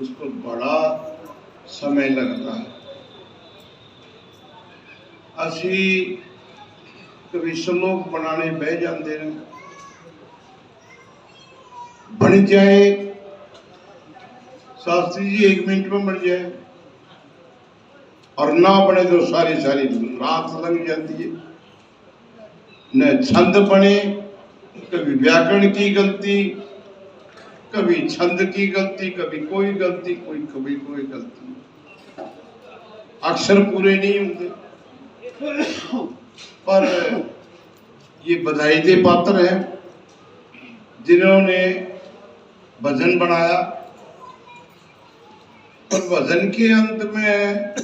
उसको बड़ा समय लगता है। असी कभी श्लोक बनाने बह जाते हैं, बन जाए शास्त्री जी 1 मिनट में बन जाए, और ना बने तो सारी सारी रात लग जाती है। न छंद बने, कभी व्याकरण की गलती, कभी छंद की गलती, कभी कोई गलती, कभी कोई गलती, अक्षर पूरे नहीं होते। पर ये बधाई के पात्र हैं जिन्होंने भजन बनाया, पर भजन के अंत में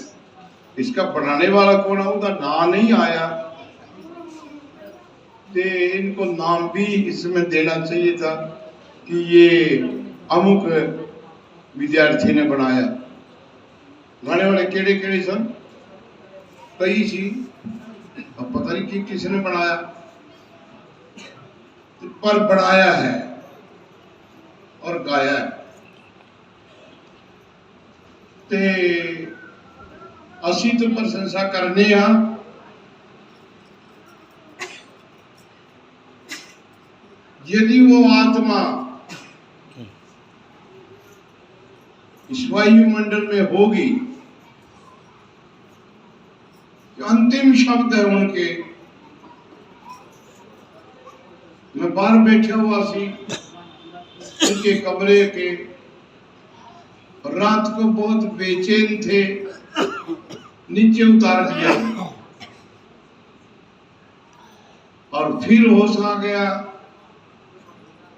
इसका बनाने वाला कौन है उसका नाम नहीं आया, तो इनको नाम भी इसमें देना चाहिए था कि ये अमुक विद्यार्थी ने बनाया। गाने वाले केड़े केड़े सन, कई सी, अब पता नहीं कि किसने बनाया, पर बनाया है और गाया है। ते असी तो प्रशंसा करने हाँ, यदि वो आत्मा इस वायुमंडल में होगी, अंतिम शब्द है उनके। मैं बाहर बैठा हुआ सी उनके कमरे के, रात को बहुत बेचैन थे, नीचे उतार दिया और फिर होश आ गया।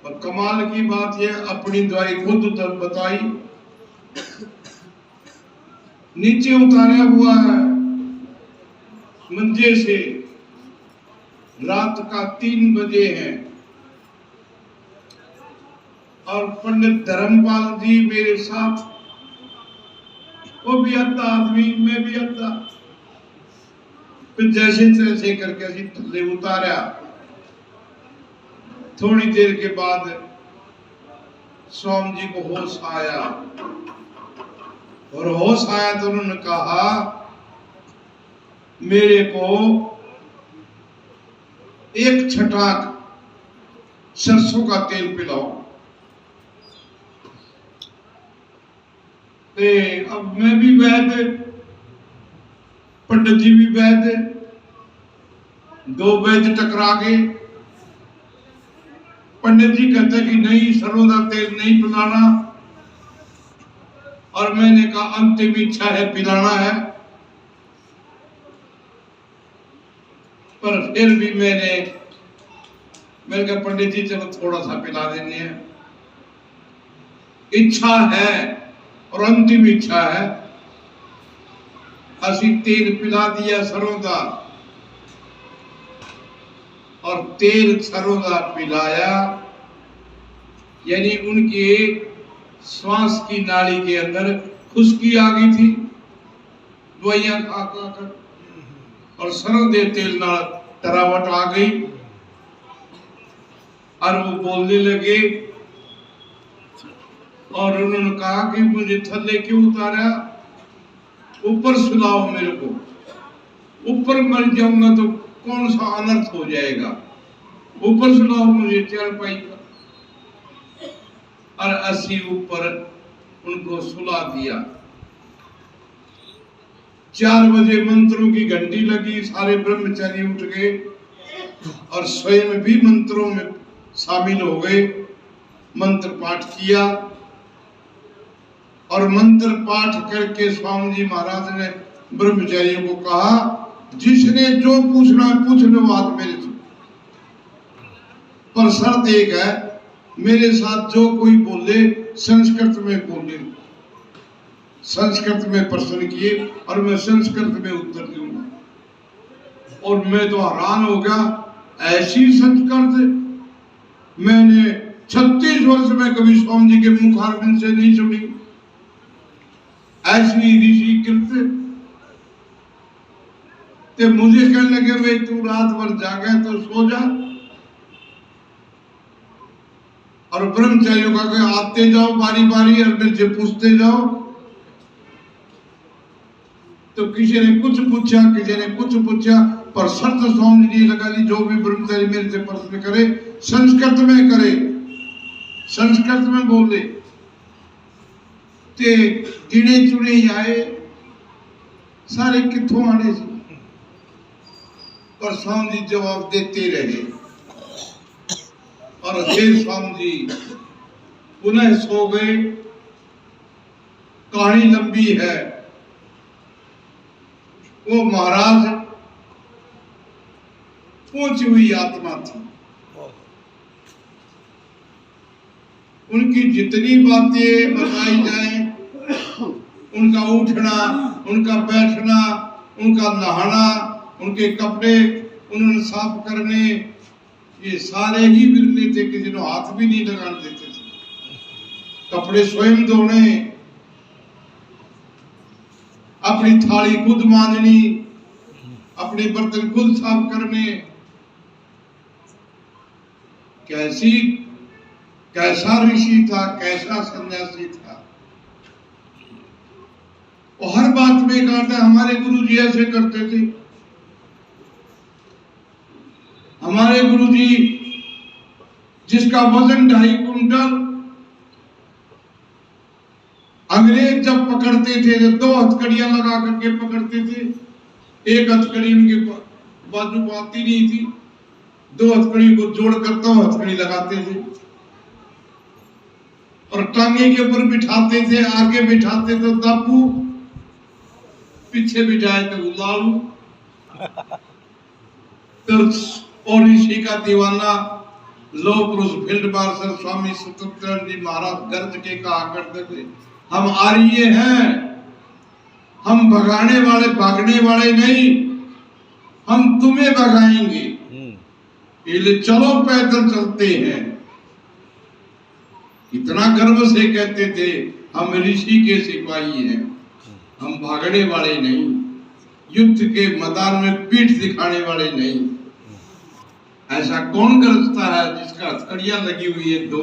और कमाल की बात यह, अपनी दवाई खुद बताई, नीचे उतारा हुआ है मंजे से, रात का 3 बजे है, और पंडित धर्मपाल जी मेरे साथ, वो भी अद्धा आदमी, मैं भी अद्धा, फिर जैसे तैसे करके असी थल्ले उतारा। थोड़ी देर के बाद स्वामी जी को होश आया, और होश आया तो उन्होंने कहा मेरे को 1 छटाक सरसों का तेल पिलाओ। अब मैं भी वैद्य, पंडित जी भी वैद्य, 2 वैद्य टकरा गए। पंडित जी कहते कि नहीं, सरसों का तेल नहीं पिलाना, और मैंने कहा अंतिम इच्छा है, पिलाना है। पर फिर भी मैंने कहा पंडित जी चलो थोड़ा सा पिला देने हैं, इच्छा है और अंतिम इच्छा है। असी तेल पिला दिया सरों का, और तेल सरों का पिलाया, यानी उनके श्वास की नाली के अंदर खुश्की आ गई थी दवाइयां खा कर, और सरों दे तेल ना तरावट आ गई, और वो बोलने लगे। और उन्होंने कहा कि मुझे थल्ले क्यों उतारा, ऊपर सुलाओ मेरे को, ऊपर मर जाऊंगा तो कौन सा अनर्थ हो जाएगा, ऊपर सुलाओ मुझे चारपाई पर। और असी ऊपर उनको सुला दिया। 4 बजे मंत्रों की घंटी लगी, सारे ब्रह्मचारी उठ गए और स्वयं भी मंत्रों में शामिल हो गए, मंत्र पाठ किया। और मंत्र पाठ करके स्वामी जी महाराज ने ब्रह्मचारियों को कहा जिसने जो पूछना है पूछ लो बात मेरे से, पर शर्त एक है, मेरे साथ जो कोई बोले संस्कृत में बोले। संस्कृत में प्रश्न किए और मैं संस्कृत में उत्तर दूंगा। और मैं तो हैरान हो गया, ऐसी संस्कृत मैंने 36 वर्ष में कभी स्वामी जी के मुखारबिंद से नहीं सुनी, ऐसी ऋषि कृत्य। तो मुझे कहने लगे भाई तू रात भर जागे तो सो जा। और ब्रह्मचारियों का कि आते जाओ बारी बारी और मेरे से पूछते जाओ। तो किसी ने कुछ पूछा, किसी ने कुछ पूछा, पर शर्त स्वामी जी लगा ली, जो भी ब्रह्मचारी मेरे से प्रश्न करे संस्कृत में करे, संस्कृत में बोले। ते गिने चुने ही आए, सारे किथों आने से, पर स्वामी जी जवाब देते रहे। और फिर स्वामी जी पुनः सो गए। कहानी लंबी है। वो महाराज पहुंची हुई आत्मा थी। उनकी जितनी बातें बताई जाए, उनका उठना, उनका बैठना, उनका नहाना, उनके कपड़े उन्होंने साफ करने, ये सारे ही बिरले थे कि जिन्होंने हाथ भी नहीं लगाने देते थे। कपड़े स्वयं धोने, अपनी थाली खुद मांजनी, अपने बर्तन खुद साफ करने। कैसा ऋषि था, कैसा सन्यासी था। और हर बात में कहा था हमारे गुरु जी ऐसे करते थे, हमारे गुरु जी जिसका वजन 2.5 कुंटल, अंग्रेज जब पकड़ते थे तो 2 हथकड़ियां लगा करके पकड़ते थे। एक हथकड़ी उनके बाजू को आती नहीं थी, 2 हथकड़ी को जोड़कर 2 हथकड़ी लगाते थे और टांगे के ऊपर बिठाते थे। आगे बिठाते तो दापू, पीछे बिठाए तो उलालू। तो और ऋषि का दीवाना लोह पुरुष फील्ड मार्शल स्वामी सत्यनारायण जी महाराज गर्ज के कहा करते थे, हम आर्य हैं, हम भगाने वाले भागने वाले नहीं, हम तुम्हें भगाएंगे, इसलिए चलो पैदल चलते हैं। इतना गर्व से कहते थे हम ऋषि के सिपाही हैं, हम भागने वाले नहीं, युद्ध के मैदान में पीठ दिखाने वाले नहीं। ऐसा कौन गरजता है जिसका हथकड़ियां लगी हुई है 2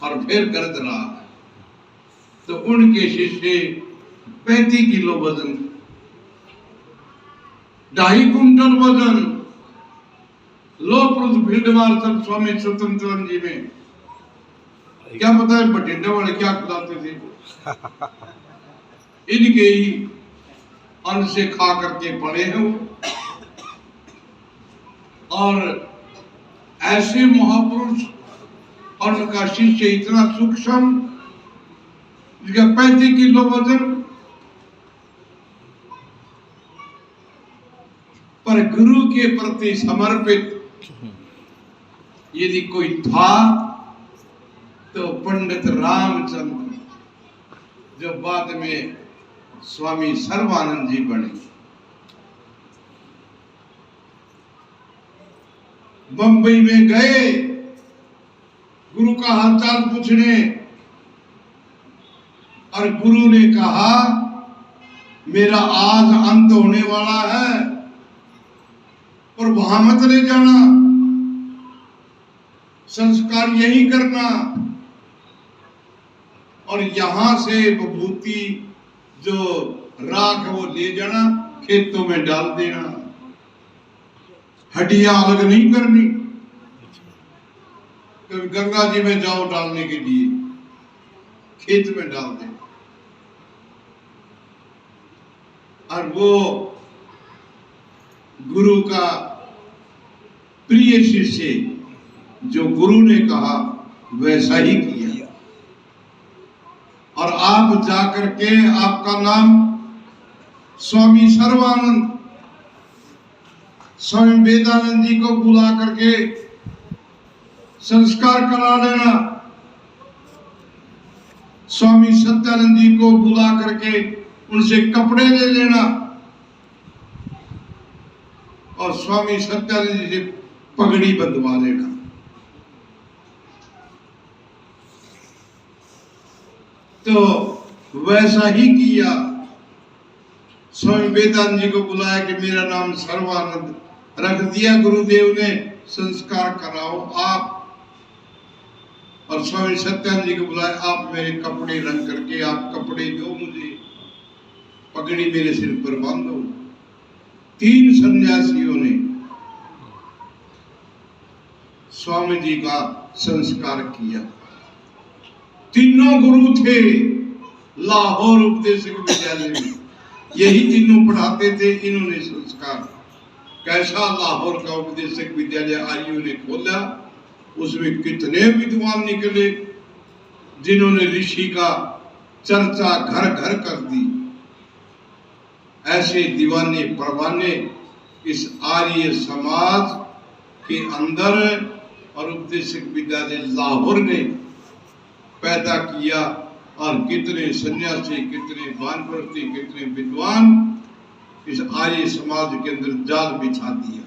और फिर गरज रहा है। तो उनके शिष्य 35 किलो वजन, 2.5 कुंटल वजन, लोह पुरुष फील्ड मार्शल स्वामी सत्यनारायण जी में क्या पता है बठिंडा वाले क्या खिलाते थे। इनके ही अन्न से खा करके पड़े हैं वो। और ऐसे महापुरुष और उनका शिष्य इतना सूक्ष्म, जिसका 35 किलो वजन, पर गुरु के प्रति समर्पित यदि कोई था तो पंडित रामचंद्र, जो बाद में स्वामी सर्वानंद जी बने। बंबई में गए गुरु का हालचाल पूछने, और गुरु ने कहा मेरा आज अंत होने वाला है, और वहां मत ले जाना, संस्कार यही करना, और यहां से विभूति जो राख वो ले जाना, खेतों में डाल देना, हड्डियां अलग नहीं करनी। कभी गंगा जी में जाओ डालने के लिए, खेत में डाल देना। और वो गुरु का प्रिय शिष्य, जो गुरु ने कहा वैसा ही किया। और आप जाकर के आपका नाम स्वामी सर्वानंद, स्वामी वेदानंद जी को बुला करके संस्कार करा लेना, स्वामी सत्यानंद जी को बुला करके उनसे कपड़े ले लेना, और स्वामी सत्यानंद जी से पगड़ी बंधवा लेना। तो वैसा ही किया। स्वामी वेदांत जी को बुलाया कि मेरा नाम सर्वानंद रख दिया गुरुदेव ने, संस्कार कराओ आप। और स्वामी सत्यानंद जी को बुलाया, आप मेरे कपड़े रंग करके आप कपड़े दो मुझे, पगड़ी मेरे सिर पर बांधो। 3 सन्यासियों ने स्वामी जी का संस्कार किया। तीनों गुरु थे लाहौर उपदेशक विद्यालय में, यही तीनों पढ़ाते थे। इन्होंने संस्कार कैसा लाहौर का उपदेशक विद्यालय आर्यों ने खोला, उसमें कितने विद्वान निकले जिन्होंने ऋषि का चर्चा घर घर कर दी। ऐसे दीवाने परवाने इस आर्य समाज के अंदर और उपदेशक विद्यालय लाहौर ने पैदा किया। और कितने सन्यासी, कितने वानप्रस्थी, कितने विद्वान इस आर्य समाज के अंदर जाल बिछा दिया।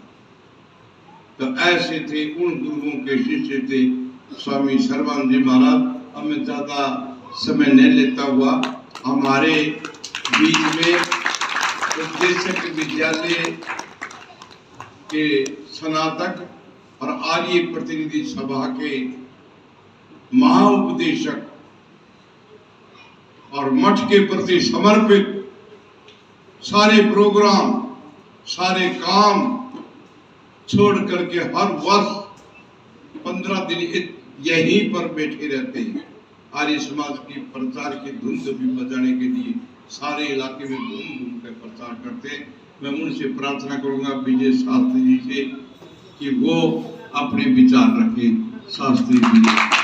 तो ऐसे थे, उन गुरुओं के शिष्य थे स्वामी सर्वानंद जी महाराज। अब मैं ज्यादा समय नहीं लेता हुआ, हमारे बीच में उपदेशक विद्यालय के स्नातक और आर्य प्रतिनिधि सभा के महाउपदेशक और मठ के प्रति समर्पित सारे प्रोग्राम, सारे काम छोड़ करके हर वर्ष 15 दिन यहीं पर बैठे रहते हैं। आर्य समाज की प्रचार की धुन भी बजाने के लिए सारे इलाके में घूम घूम कर प्रचार करते हैं। मैं उनसे प्रार्थना करूंगा विजय शास्त्री जी से कि वो अपने विचार रखें। शास्त्री जी।